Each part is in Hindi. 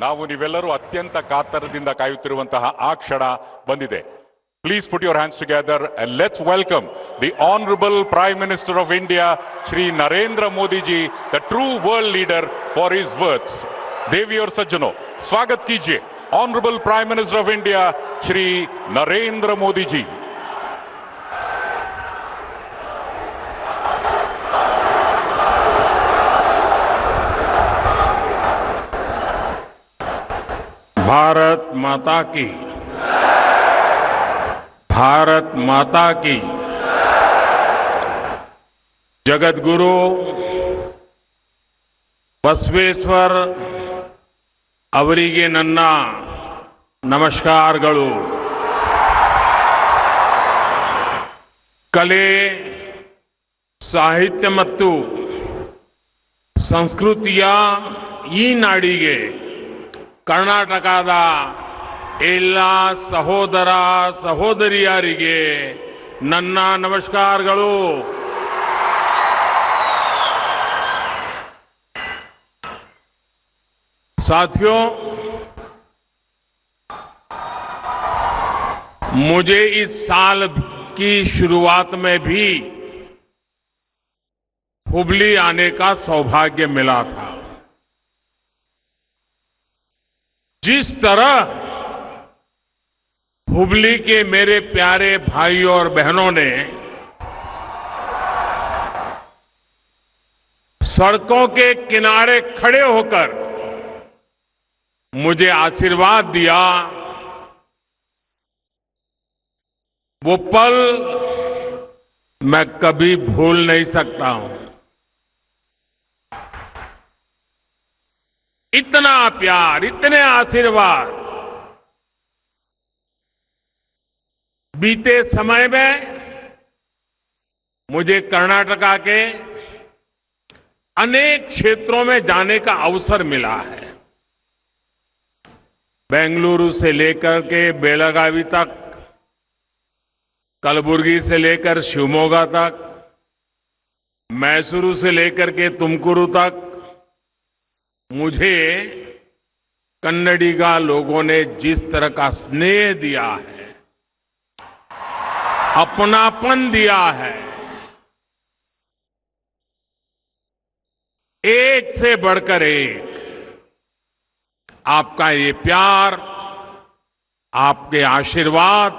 ನಾವು ನೀವೆಲ್ಲರೂ ಅತ್ಯಂತ ಕಾತರದಿಂದ ಕಾಯುತ್ತಿರುವಂತಹ ಆ ಕ್ಷಣ ಬಂದಿದೆ. Please put your hands together and let's welcome the Honorable Prime Minister of India, Shri Narendra Modi ji, the true world leader for his words. देवी और सज्जनों, स्वागत कीजिए Honorable Prime Minister of India, Shri Narendra Modi ji. Bharat माता की, भारत माता की। जगत गुरु बसवेश्वर ಅವರಿಗೆ ನನ್ನ ನಮಸ್ಕಾರಗಳು. ಕಲೆ, ಸಾಹಿತ್ಯ ಮತ್ತು ಸಂಸ್ಕೃತಿಯ ಈ ನಾಡಿಗೆ ಕರ್ನಾಟಕದ ಎಲ್ಲ ಸಹೋದರ ಸಹೋದರಿಯರಿಗೆ ನನ್ನ ನಮಸ್ಕಾರಗಳು. साथियों, मुझे इस साल की शुरुआत में भी हुबली आने का सौभाग्य मिला था. जिस तरह हुबली के मेरे प्यारे भाइयों और बहनों ने सड़कों के किनारे खड़े होकर मुझे आशीर्वाद दिया, वो पल मैं कभी भूल नहीं सकता हूं. इतना प्यार, इतने आशीर्वाद बीते समय में मुझे कर्नाटका के अनेक क्षेत्रों में जाने का अवसर मिला है. बेंगलुरु से लेकर के बेलगावी तक, कलबुर्गी से लेकर शिवमोगा तक, मैसूरू से लेकर के तुमकुरू तक मुझे कन्नडिगा लोगों ने जिस तरह का स्नेह दिया है, अपनापन दिया है, एक से बढ़कर एक. आपका ये प्यार, आपके आशीर्वाद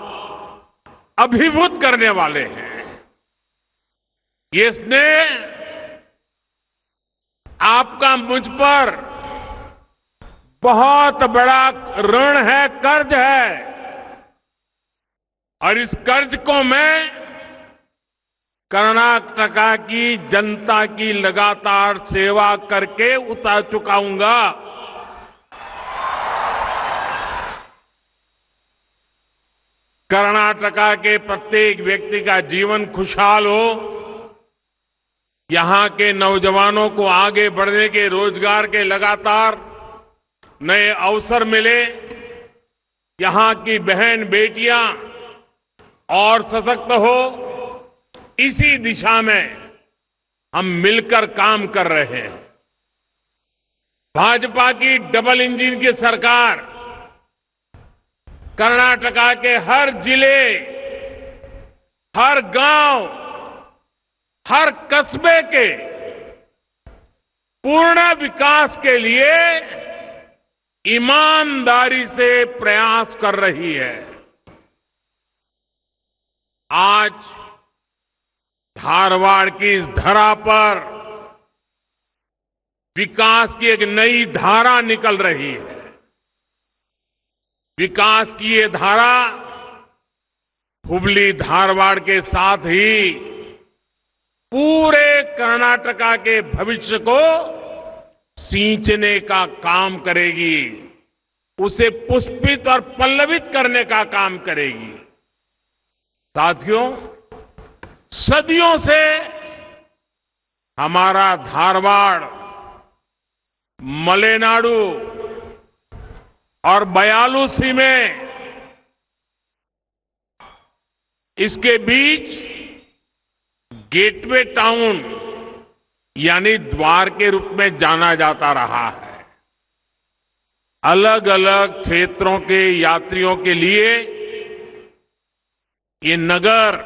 अभिभूत करने वाले हैं. ये स्नेह आपका मुझ पर बहुत बड़ा ऋण है, कर्ज है, और इस कर्ज को मैं कर्नाटका की जनता की लगातार सेवा करके उतार चुकाऊंगा. कर्नाटका के प्रत्येक व्यक्ति का जीवन खुशहाल हो, यहां के नौजवानों को आगे बढ़ने के, रोजगार के लगातार नए अवसर मिले, यहां की बहन बेटियां और सशक्त हो, इसी दिशा में हम मिलकर काम कर रहे हैं. भाजपा की डबल इंजन की सरकार कर्नाटका के हर जिले, हर गांव, हर कस्बे के पूर्ण विकास के लिए ईमानदारी से प्रयास कर रही है. आज धारवाड़ की इस धरा पर विकास की एक नई धारा निकल रही है. विकास की ये धारा हुबली धारवाड़ के साथ ही पूरे कर्नाटका के भविष्य को सींचने का काम करेगी, उसे पुष्पित और पल्लवित करने का काम करेगी. साथियों, सदियों से हमारा धारवाड़, मलेनाडु और बयालूसी में इसके बीच गेटवे टाउन यानी द्वार के रूप में जाना जाता रहा है. अलग अलग क्षेत्रों के यात्रियों के लिए ये नगर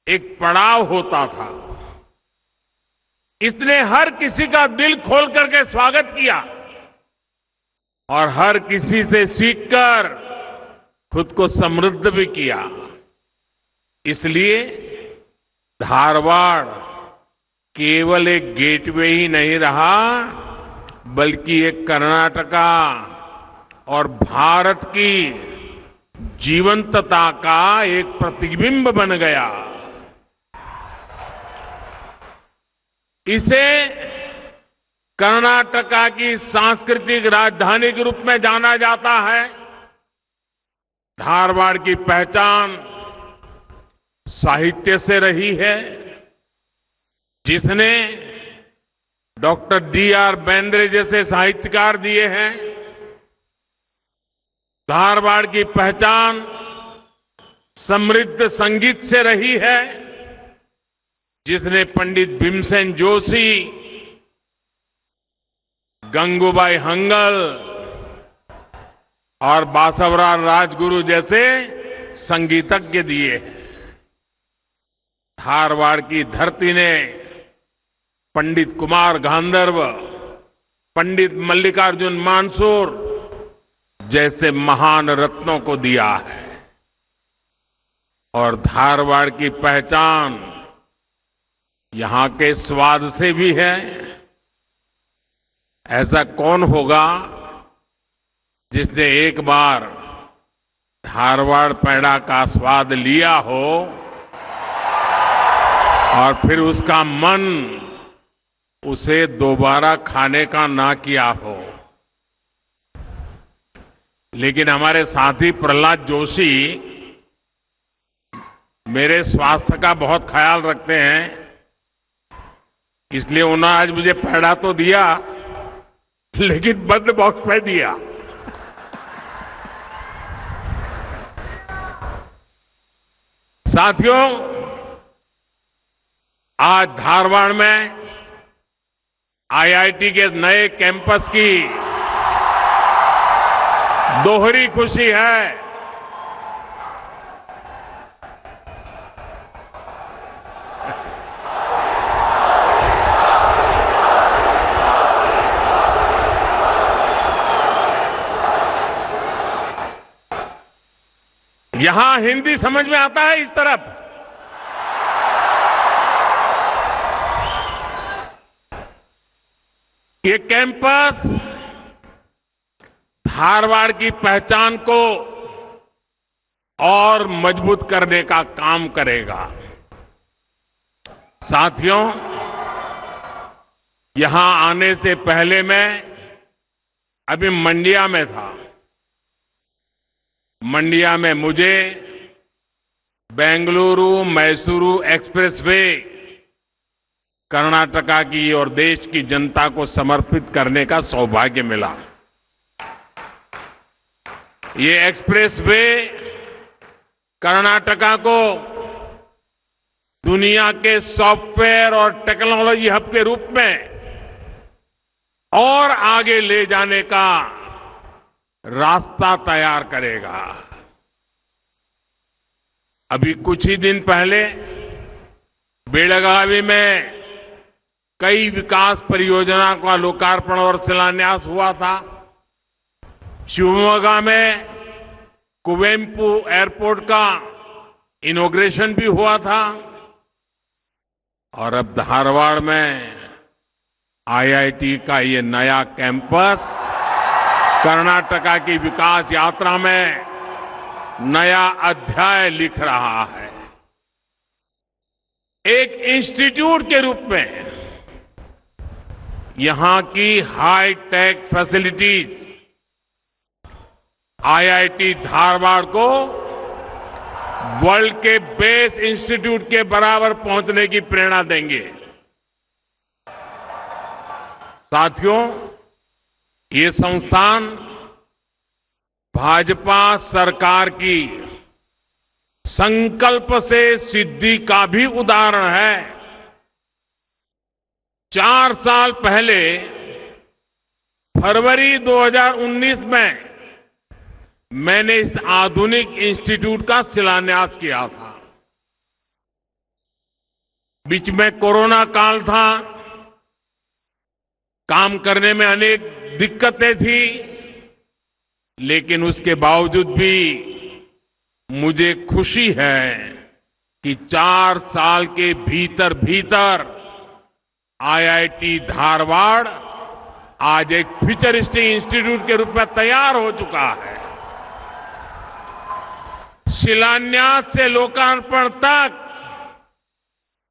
एक पड़ाव होता था। इसने हर किसी का दिल खोल करके स्वागत किया और हर किसी से सीखकर खुद को समृद्ध भी किया। इसलिए धारवाड़ केवल एक गेटवे ही नहीं रहा, बल्कि एक कर्नाटका और भारत की जीवंतता का एक प्रतिबिंब बन गया। इसे कर्नाटका की सांस्कृतिक राजधानी के रूप में जाना जाता है। धारवाड़ की पहचान साहित्य से रही है, जिसने डॉक्टर D.R. बेंद्रे जैसे साहित्यकार दिए हैं। धारवाड़ की पहचान समृद्ध संगीत से रही है, जिसने पंडित भीमसेन जोशी, गंगूबाई हंगल और बासवराव राजगुरु जैसे संगीतज्ञ दिए हैं। धारवाड़ की धरती ने पंडित कुमार गांधर्व, पंडित मल्लिकार्जुन मानसूर जैसे महान रत्नों को दिया है। और धारवाड़ की पहचान यहां के स्वाद से भी है। ऐसा कौन होगा जिसने एक बार धारवाड़ पेड़ा का स्वाद लिया हो और फिर उसका मन उसे दोबारा खाने का ना किया हो। लेकिन हमारे साथी प्रहलाद जोशी मेरे स्वास्थ्य का बहुत ख्याल रखते हैं, इसलिए उन्होंने आज मुझे पेड़ा तो दिया, लेकिन बंद बॉक्स में दिया। साथियों, आज धारवाड़ में IIT के नए कैंपस की दोहरी खुशी है। यहां हिंदी समझ में आता है इस तरफ। ये कैंपस धारवाड़ की पहचान को और मजबूत करने का काम करेगा। साथियों, यहां आने से पहले मैं अभी मंडिया में था। मंडिया में मुझे बेंगलुरु मैसूरू एक्सप्रेसवे कर्नाटका की और देश की जनता को समर्पित करने का सौभाग्य मिला। ये एक्सप्रेसवे कर्नाटका को दुनिया के सॉफ्टवेयर और टेक्नोलॉजी हब के रूप में और आगे ले जाने का रास्ता तैयार करेगा। अभी कुछ ही दिन पहले बेलगावी में कई विकास परियोजना का लोकार्पण और शिलान्यास हुआ था। शिवमोगा में कुवेम्पु एयरपोर्ट का इनॉग्रेशन भी हुआ था और अब धारवाड़ में IIT का ये नया कैंपस कर्नाटका की विकास यात्रा में नया अध्याय लिख रहा है। एक इंस्टीट्यूट के रूप में यहां की high tech facilities IIT Dharwad को वर्ल्ड के बेस्ट इंस्टीट्यूट के बराबर पहुंचने की प्रेरणा देंगे। साथियों, ये संस्थान भाजपा सरकार की संकल्प से सिद्धि का भी उदाहरण है। 4 साल पहले फरवरी 2019 में मैंने इस आधुनिक इंस्टीट्यूट का शिलान्यास किया था। बीच में कोरोना काल था, काम करने में अनेक दिक्कतें थी, लेकिन उसके बावजूद भी मुझे खुशी है कि 4 साल के भीतर भीतर आईआईटी धारवाड़ आज एक फ्यूचरिस्टिक इंस्टीट्यूट के रूप में तैयार हो चुका है। शिलान्यास से लोकार्पण तक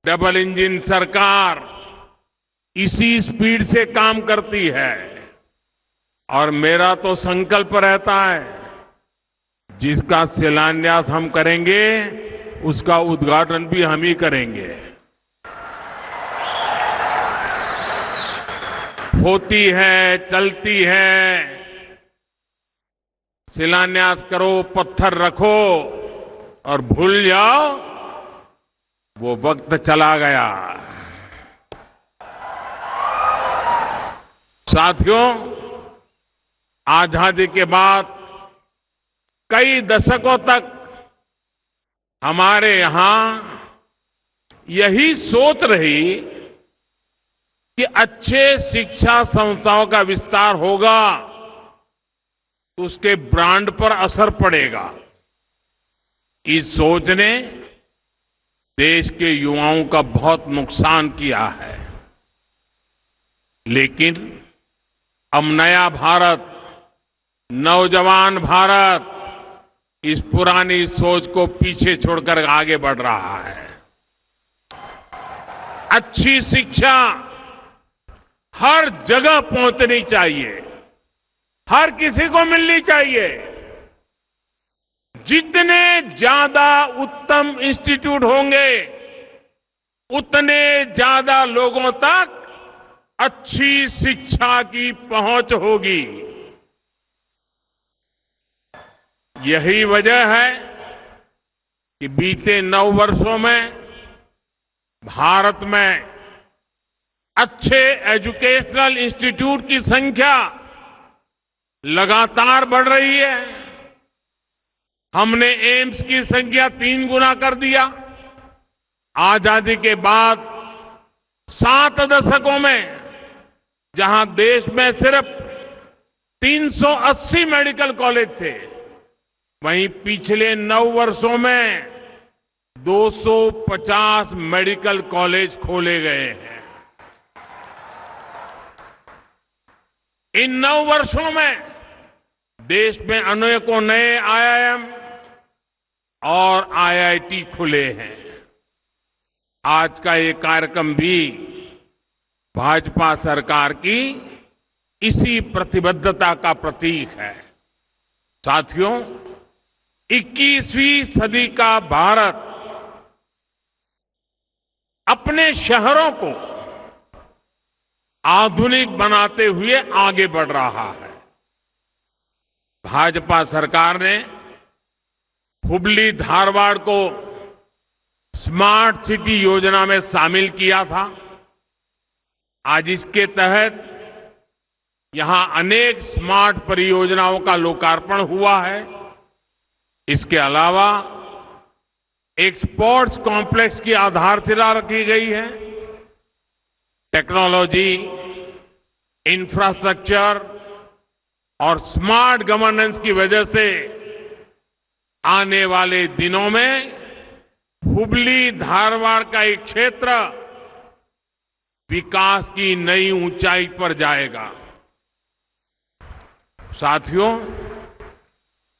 डबल इंजन सरकार इसी स्पीड से काम करती है और मेरा तो संकल्प रहता है जिसका शिलान्यास हम करेंगे उसका उद्घाटन भी हम ही करेंगे। होती है, चलती है, शिलान्यास करो, पत्थर रखो और भूल जाओ, वो वक्त चला गया। साथियों, आजादी के बाद कई दशकों तक हमारे यहां यही सोच रही कि अच्छे शिक्षा संस्थाओं का विस्तार होगा तो उसके ब्रांड पर असर पड़ेगा। इस सोच ने देश के युवाओं का बहुत नुकसान किया है, लेकिन अब नया भारत, नौजवान भारत इस पुरानी सोच को पीछे छोड़कर आगे बढ़ रहा है। अच्छी शिक्षा हर जगह पहुंचनी चाहिए, हर किसी को मिलनी चाहिए। जितने ज्यादा उत्तम इंस्टीट्यूट होंगे उतने ज्यादा लोगों तक अच्छी शिक्षा की पहुंच होगी। यही वजह है कि बीते 9 वर्षों में भारत में अच्छे एजुकेशनल इंस्टीट्यूट की संख्या लगातार बढ़ रही है। हमने एम्स की संख्या 3 गुना कर दिया। आजादी के बाद 7 दशकों में जहां देश में सिर्फ 380 मेडिकल कॉलेज थे, वहीं पिछले 9 वर्षों में 250 मेडिकल कॉलेज खोले गए हैं। इन 9 वर्षों में देश में अनेकों नए आईआईएम और आईआईटी खुले हैं। आज का ये कार्यक्रम भी भाजपा सरकार की इसी प्रतिबद्धता का प्रतीक है। साथियों, 21वीं सदी का भारत अपने शहरों को आधुनिक बनाते हुए आगे बढ़ रहा है। भाजपा सरकार ने हुबली धारवाड़ को स्मार्ट सिटी योजना में शामिल किया था। आज इसके तहत यहां अनेक स्मार्ट परियोजनाओं का लोकार्पण हुआ है। इसके अलावा एक स्पोर्ट्स कॉम्प्लेक्स की आधारशिला रखी गई है। टेक्नोलॉजी, इंफ्रास्ट्रक्चर और स्मार्ट गवर्नेंस की वजह से आने वाले दिनों में हुबली धारवाड़ का एक क्षेत्र विकास की नई ऊंचाई पर जाएगा। साथियों,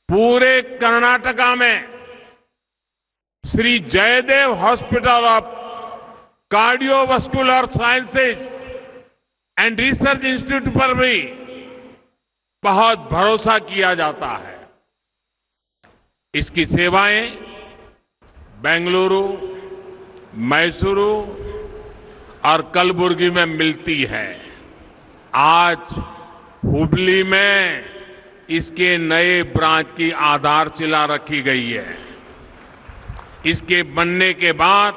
पूरे कर्नाटका में Shri Jayadeva hospital of cardiovascular sciences and research institute पर भी बहुत भरोसा किया जाता है। इसकी सेवाएं बेंगलुरु, मैसूरू और कलबुर्गी में मिलती है। आज हुबली में इसके नए ब्रांच की आधारशिला रखी गई है। इसके बनने के बाद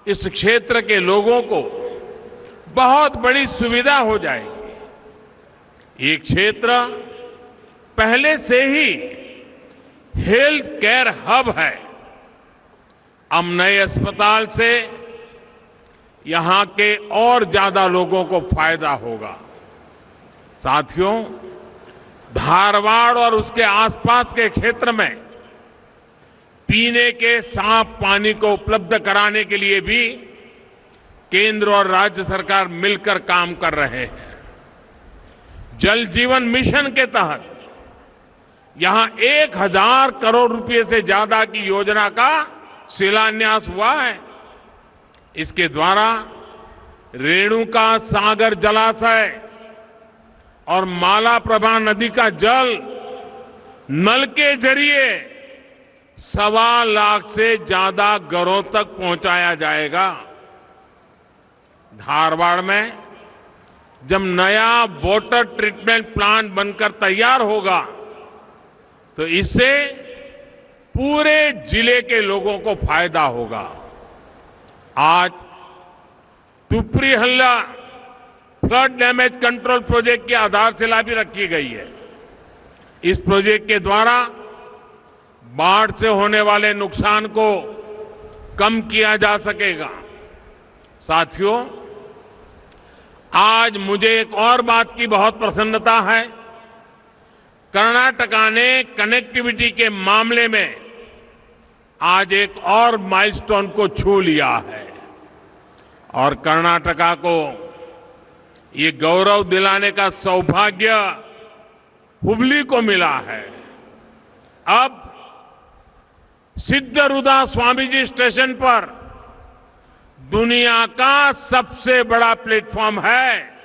इस क्षेत्र के लोगों को बहुत बड़ी सुविधा हो जाएगी। ये क्षेत्र पहले से ही हेल्थ केयर हब है। अब नए अस्पताल से यहां के और ज्यादा लोगों को फायदा होगा। साथियों, धारवाड़ और उसके आसपास के क्षेत्र में पीने के साफ पानी को उपलब्ध कराने के लिए भी केंद्र और राज्य सरकार मिलकर काम कर रहे हैं। जल जीवन मिशन के तहत यहां 1000 करोड़ रुपए से ज्यादा की योजना का शिलान्यास हुआ है। इसके द्वारा रेणुका सागर जलाशय और मालाप्रभा नदी का जल नल के जरिए 1.25 लाख से ज्यादा घरों तक पहुंचाया जाएगा। धारवाड़ में जब नया वाटर ट्रीटमेंट प्लांट बनकर तैयार होगा तो इससे पूरे जिले के लोगों को फायदा होगा। आज तुपरी हल्ला फ्लड डैमेज कंट्रोल प्रोजेक्ट की आधारशिला भी रखी गई है। इस प्रोजेक्ट के द्वारा बाढ़ से होने वाले नुकसान को कम किया जा सकेगा। साथियों, आज मुझे एक और बात की बहुत प्रसन्नता है। कर्नाटका ने कनेक्टिविटी के मामले में आज एक और माइलस्टोन को छू लिया है और कर्नाटका को ये गौरव दिलाने का सौभाग्य हुबली को मिला है। अब सिद्धरुदा स्वामीजी स्टेशन पर दुनिया का सबसे बड़ा प्लेटफॉर्म है।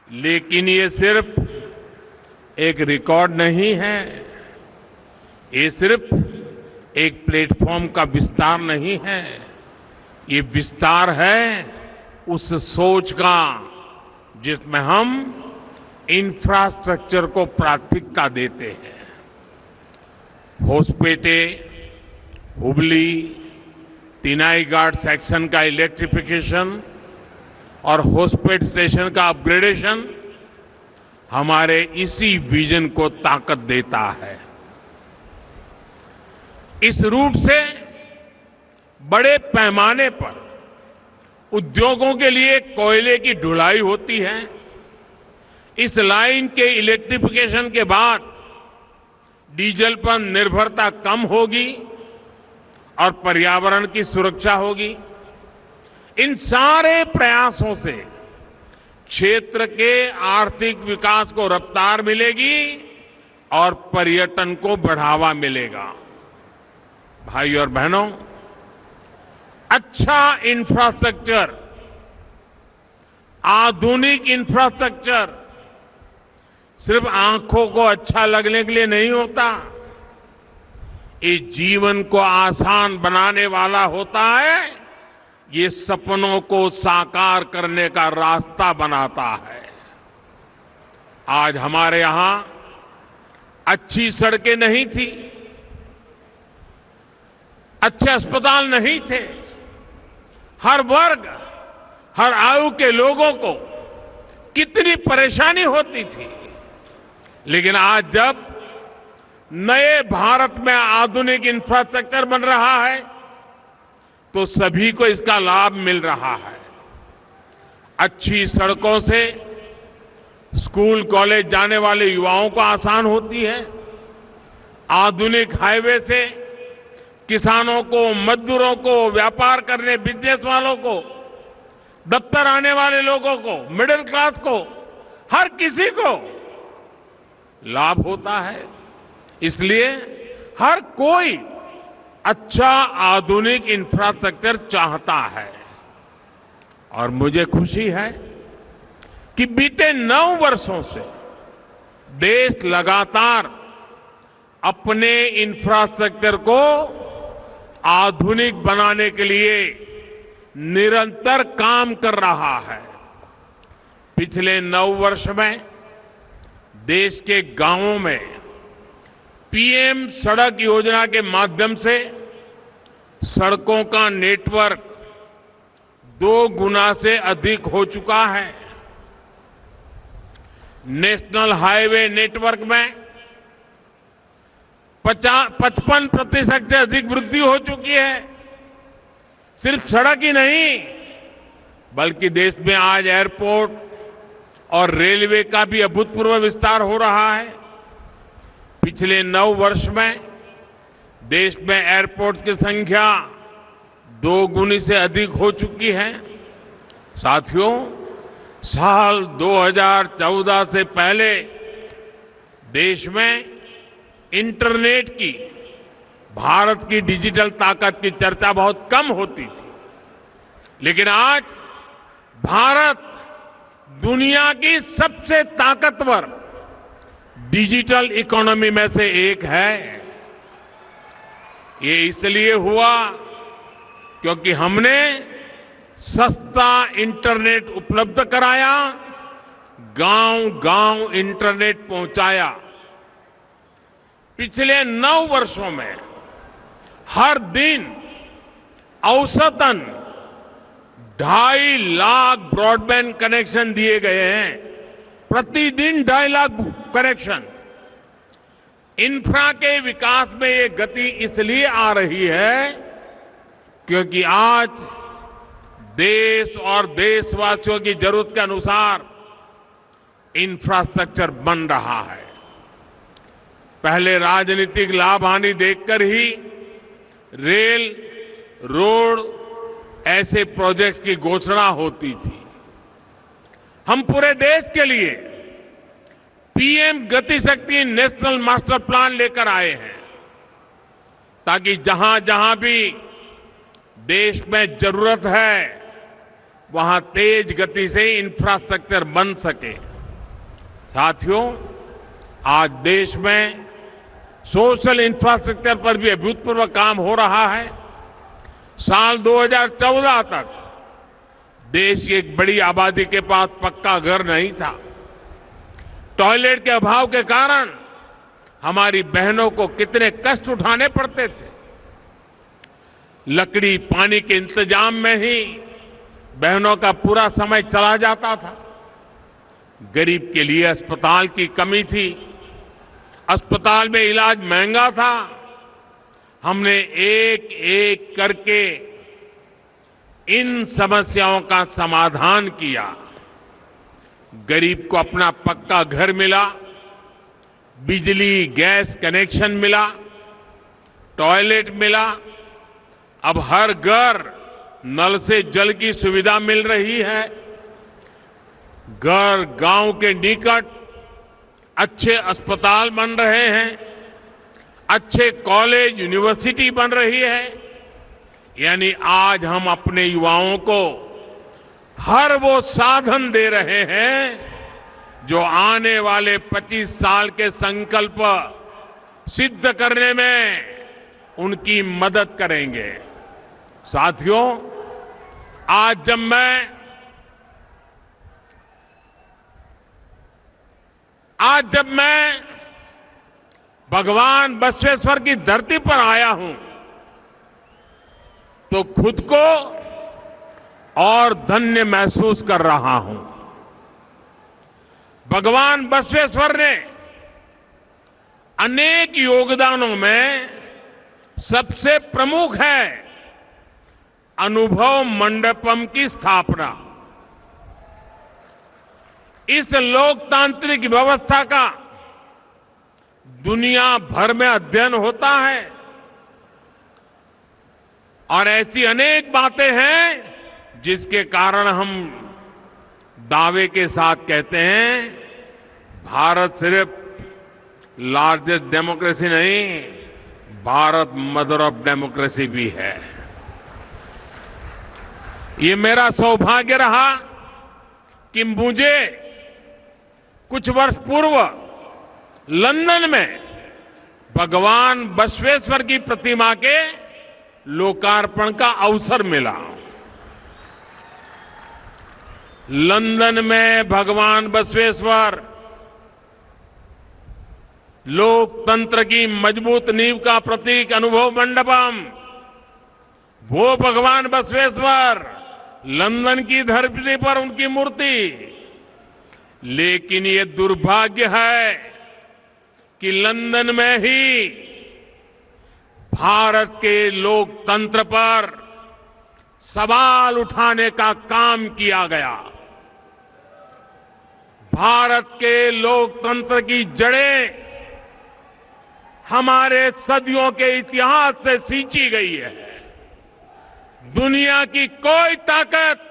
लेकिन ये सिर्फ एक रिकॉर्ड नहीं है, ये सिर्फ एक प्लेटफॉर्म का विस्तार नहीं है, ये विस्तार है उस सोच का जिसमें हम इंफ्रास्ट्रक्चर को प्राथमिकता देते हैं। होसपेटे, हुबली, तिनाईघाट सेक्शन का इलेक्ट्रिफिकेशन और होसपेट स्टेशन का अपग्रेडेशन हमारे इसी विजन को ताकत देता है। इस रूट से बड़े पैमाने पर उद्योगों के लिए कोयले की ढुलाई होती है। इस लाइन के इलेक्ट्रिफिकेशन के बाद डीजल पर निर्भरता कम होगी और पर्यावरण की सुरक्षा होगी। इन सारे प्रयासों से क्षेत्र के आर्थिक विकास को रफ्तार मिलेगी और पर्यटन को बढ़ावा मिलेगा। भाई और बहनों, अच्छा इंफ्रास्ट्रक्चर, आधुनिक इंफ्रास्ट्रक्चर सिर्फ आंखों को अच्छा लगने के लिए नहीं होता, ये जीवन को आसान बनाने वाला होता है। ये सपनों को साकार करने का रास्ता बनाता है। आज हमारे यहां अच्छी सड़कें नहीं थी, अच्छे अस्पताल नहीं थे, हर वर्ग, हर आयु के लोगों को कितनी परेशानी होती थी। लेकिन आज जब नए भारत में आधुनिक इंफ्रास्ट्रक्चर बन रहा है तो सभी को इसका लाभ मिल रहा है। अच्छी सड़कों से स्कूल कॉलेज जाने वाले युवाओं को आसान होती है। आधुनिक हाईवे से किसानों को, मजदूरों को, व्यापार करने बिजनेस वालों को, दफ्तर आने वाले लोगों को, मिडिल क्लास को, हर किसी को लाभ होता है। इसलिए हर कोई अच्छा आधुनिक इंफ्रास्ट्रक्चर चाहता है। और मुझे खुशी है कि बीते 9 वर्षों से देश लगातार अपने इंफ्रास्ट्रक्चर को आधुनिक बनाने के लिए निरंतर काम कर रहा है। पिछले 9 वर्ष में देश के गांवों में पीएम सड़क योजना के माध्यम से सड़कों का नेटवर्क 2 गुना से अधिक हो चुका है। नेशनल हाईवे नेटवर्क में 55% से अधिक वृद्धि हो चुकी है। सिर्फ सड़क ही नहीं, बल्कि देश में आज एयरपोर्ट और रेलवे का भी अभूतपूर्व विस्तार हो रहा है। पिछले 9 वर्ष में देश में एयरपोर्ट की संख्या 2 गुनी से अधिक हो चुकी है। साथियों, साल 2014 से पहले देश में इंटरनेट की, भारत की डिजिटल ताकत की चर्चा बहुत कम होती थी, लेकिन आज भारत दुनिया की सबसे ताकतवर डिजिटल इकोनॉमी में से एक है। ये इसलिए हुआ क्योंकि हमने सस्ता इंटरनेट उपलब्ध कराया, गांव-गांव इंटरनेट पहुंचाया। पिछले 9 वर्षों में हर दिन औसतन 2.5 लाख ब्रॉडबैंड कनेक्शन दिए गए हैं। प्रतिदिन 2.5 लाख कनेक्शन। इंफ्रा के विकास में ये गति इसलिए आ रही है क्योंकि आज देश और देशवासियों की जरूरत के अनुसार इंफ्रास्ट्रक्चर बन रहा है। पहले राजनीतिक लाभ हानि देखकर ही रेल, रोड ऐसे प्रोजेक्ट्स की घोषणा होती थी। हम पूरे देश के लिए पीएम गति शक्ति नेशनल मास्टर प्लान लेकर आए हैं ताकि जहां जहां भी देश में जरूरत है वहां तेज गति से इंफ्रास्ट्रक्चर बन सके। साथियों, आज देश में सोशल इंफ्रास्ट्रक्चर पर भी अभूतपूर्व काम हो रहा है। साल 2014 तक देश की एक बड़ी आबादी के पास पक्का घर नहीं था। टॉयलेट के अभाव के कारण हमारी बहनों को कितने कष्ट उठाने पड़ते थे। लकड़ी पानी के इंतजाम में ही बहनों का पूरा समय चला जाता था। गरीब के लिए अस्पताल की कमी थी, अस्पताल में इलाज महंगा था। हमने एक एक करके इन समस्याओं का समाधान किया। गरीब को अपना पक्का घर मिला, बिजली गैस कनेक्शन मिला, टॉयलेट मिला। अब हर घर नल से जल की सुविधा मिल रही है। घर गांव के निकट अच्छे अस्पताल बन रहे हैं, अच्छे कॉलेज यूनिवर्सिटी बन रही है। यानी आज हम अपने युवाओं को हर वो साधन दे रहे हैं जो आने वाले 25 साल के संकल्प सिद्ध करने में उनकी मदद करेंगे। साथियों, आज जब मैं भगवान बसवेश्वर की धरती पर आया हूं तो खुद को और धन्य महसूस कर रहा हूं। भगवान बसवेश्वर ने अनेक योगदानों में सबसे प्रमुख है अनुभव मंडपम की स्थापना। इस लोकतांत्रिक व्यवस्था का दुनिया भर में अध्ययन होता है और ऐसी अनेक बातें हैं जिसके कारण हम दावे के साथ कहते हैं भारत सिर्फ लार्जेस्ट डेमोक्रेसी नहीं, भारत मदर ऑफ डेमोक्रेसी भी है। ये मेरा सौभाग्य रहा कि मुझे कुछ वर्ष पूर्व लंदन में भगवान बसवेश्वर की प्रतिमा के लोकार्पण का अवसर मिला। लंदन में भगवान बसवेश्वर लोकतंत्र की मजबूत नींव का प्रतीक अनुभव मंडपम, वो भगवान बसवेश्वर लंदन की धरती पर उनकी मूर्ति। लेकिन ये दुर्भाग्य है कि लंदन में ही भारत के लोकतंत्र पर सवाल उठाने का काम किया गया। भारत के लोकतंत्र की जड़ें हमारे सदियों के इतिहास से सींची गई है। दुनिया की कोई ताकत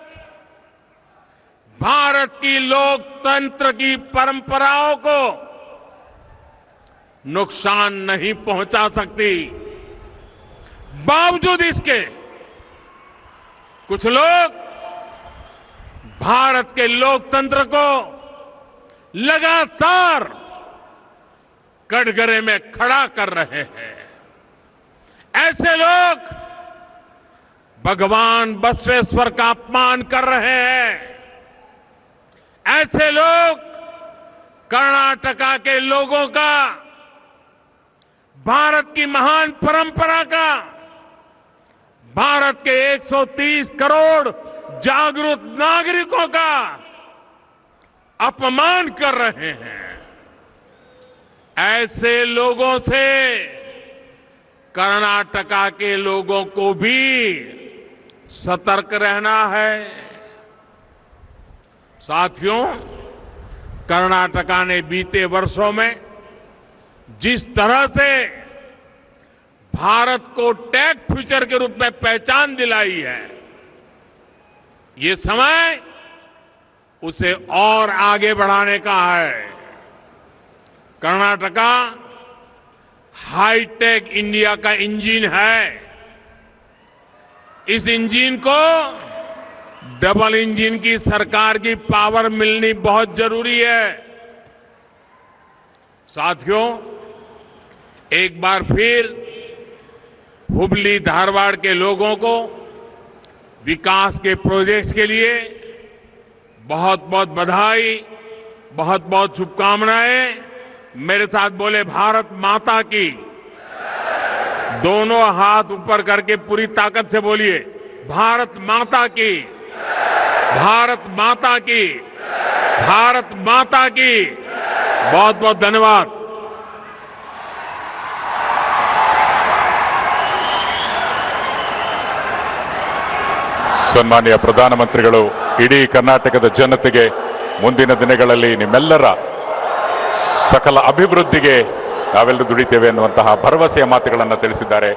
भारत की लोकतंत्र की परंपराओं को नुकसान नहीं पहुंचा सकती। बावजूद इसके कुछ लोग भारत के लोकतंत्र को लगातार कटघरे में खड़ा कर रहे हैं। ऐसे लोग भगवान बसवेश्वर का अपमान कर रहे हैं। ऐसे लोग कर्नाटका के लोगों का, भारत की महान परंपरा का, भारत के 130 करोड़ जागरूक नागरिकों का अपमान कर रहे हैं। ऐसे लोगों से कर्नाटका के लोगों को भी सतर्क रहना है। साथियों, कर्नाटका ने बीते वर्षों में जिस तरह से भारत को टेक फ्यूचर के रूप में पहचान दिलाई है, ये समय उसे और आगे बढ़ाने का है। कर्नाटका हाईटेक इंडिया का इंजन है। इस इंजन को डबल इंजन की सरकार की पावर मिलनी बहुत जरूरी है। साथियों, एक बार फिर हुबली धारवाड़ के लोगों को विकास के प्रोजेक्ट्स के लिए बहुत बहुत बधाई, बहुत बहुत शुभकामनाएं। मेरे साथ बोले भारत माता की। दोनों हाथ ऊपर करके पूरी ताकत से बोलिए, भारत माता की, भारत माता की, भारत माता की। बहुत बहुत धन्यवाद। ಸನ್ಮಾನ್ಯ ಪ್ರಧಾನಮಂತ್ರಿಗಳು ಇಡೀ ಕರ್ನಾಟಕದ ಜನತೆಗೆ ಮುಂದಿನ ದಿನಗಳಲ್ಲಿ ನಿಮ್ಮೆಲ್ಲರ ಸಕಲ ಅಭಿವೃದ್ಧಿಗೆ ನಾವೆಲ್ಲರೂ ದುಡಿತೇವೆ ಅನ್ನುವಂತಹ ಭರವಸೆಯ ಮಾತುಗಳನ್ನು ತಿಳಿಸಿದ್ದಾರೆ.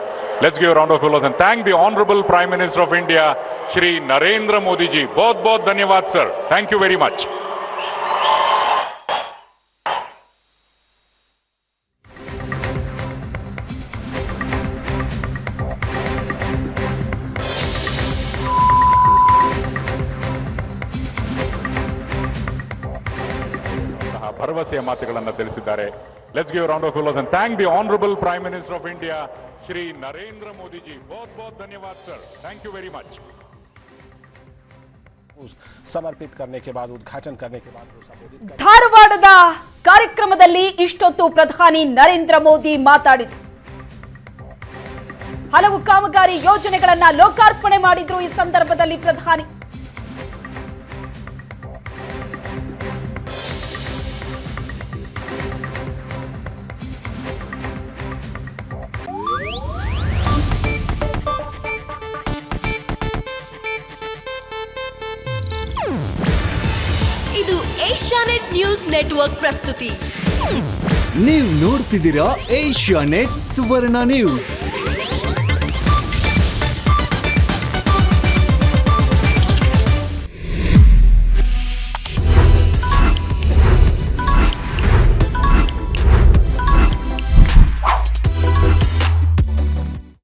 Let's give round of applause and thank the honourable prime minister of India Shri Narendra Modi ji. बहुत बहुत धन्यवाद sir, thank you very much. ಭರವಸೆಯ ಮಾತುಗಳನ್ನು ತಿಳಿಸಿದ್ದಾರೆ. Let's give round of applause and thank the honourable prime minister of India Shri Narendra Modi ji. बहुत बहुत धन्यवाद sir, thank you very much. ಸಮರ್ಪಿತ करने के बाद उद्घाटन करने के बाद ಧಾರವಾಡದ ಕಾರ್ಯಕ್ರಮದಲ್ಲಿ ಇಷ್ಟೊತ್ತು ಪ್ರಧಾನಿ ನರೇಂದ್ರ ಮೋದಿ ಮಾತಾಡಿದರು. ಹಲವು ಕಾಮಗಾರಿ ಯೋಜನೆಗಳನ್ನ ಲೋಕಾರ್ಪಣೆ ಮಾಡಿದ್ರು. ಈ ಸಂದರ್ಭದಲ್ಲಿ ಪ್ರಧಾನಿ ಇದು ಏಷ್ಯಾನೆಟ್ ನ್ಯೂಸ್ ನೆಟ್ವರ್ಕ್ ಪ್ರಸ್ತುತಿ. ನೀವು ನೋಡ್ತಿದ್ದೀರಾ ಏಷ್ಯಾನೆಟ್ ಸುವರ್ಣ ನ್ಯೂಸ್.